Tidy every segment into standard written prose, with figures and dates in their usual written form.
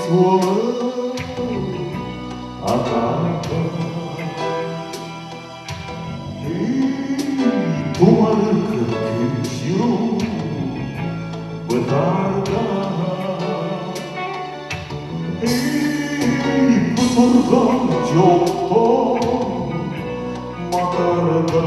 свой атака. И туманка пенсию бытарда. И кутурган жоқтон матарда.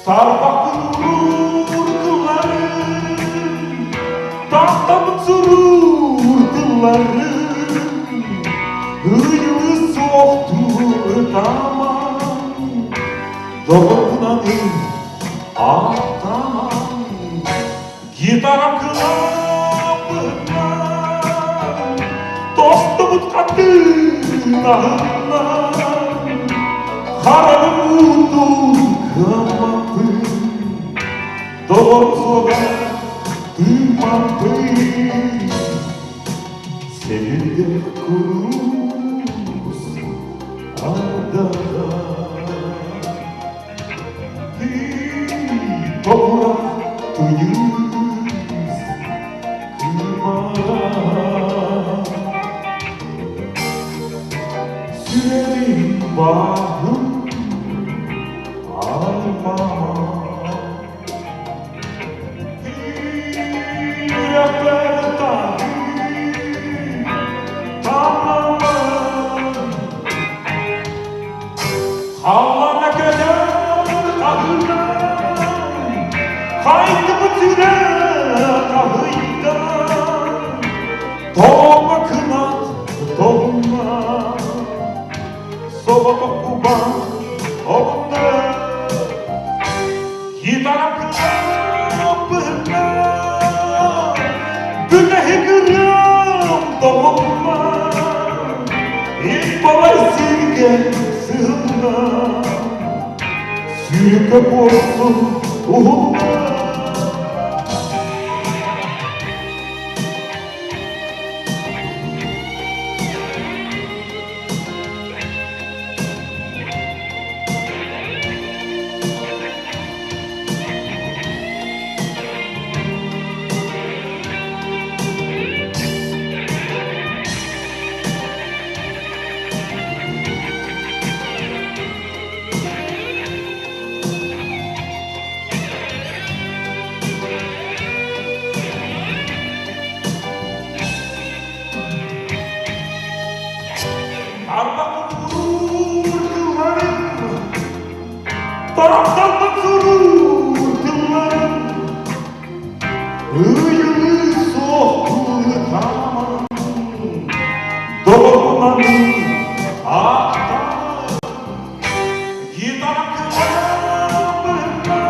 Tarbakın urduları, tahtamın sururduları, hıylı soğuktu tamam, doğrunanın ahtamam, gitaram kılapına, dostumun katınağına, harabın uğdu kamadı. Doğrusuda duymadı. Seninle kurulmuş adada. Toprak duyuz kırmara. Sürerim bağım almama. Ağlama kadar kahırdan, kaydı bütüne kahıydan, doğma kınat doğma, soba kuban oğluna, gitarım kınapına, günehi görüyorum doğma, ilk balay silge sığına. Sürüp olsun uğruna. Tarbakın urdularım, taraftan sururdularım, hıylı soğuktu tamam, doğmanın aktan, gitarım kıvamına,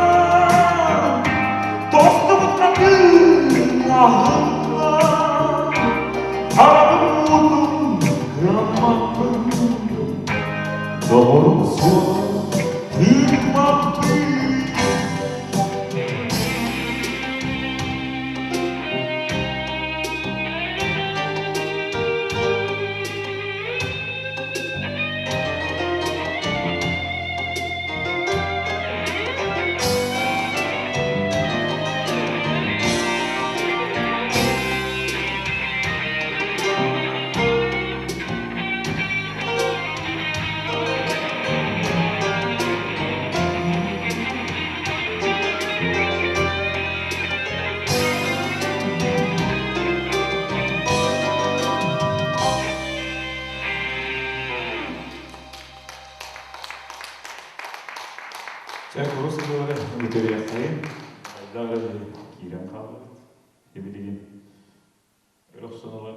dostumun kadın ahına, harabın udum kıramakın. Doğrusu duymadı. Saya kurus itu ada begitu ya saya, ada kirim kabel, jadi begini, terus setelah